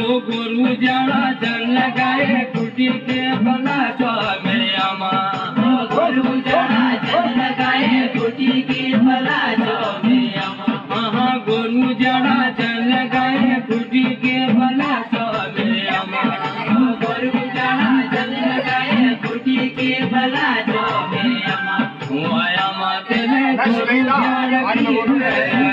गुरु जाना जन लगाए कुटी के बना तो मेरे माँ गुरु जाना जन लगाए कुटी के बना तो मेरे माँ हाँ गुरु जाना जन लगाए कुटी के बना तो मेरे माँ गुरु जाना जन लगाए कुटी के बना तो मेरे माँ आया माँ तेरे गुरु जाना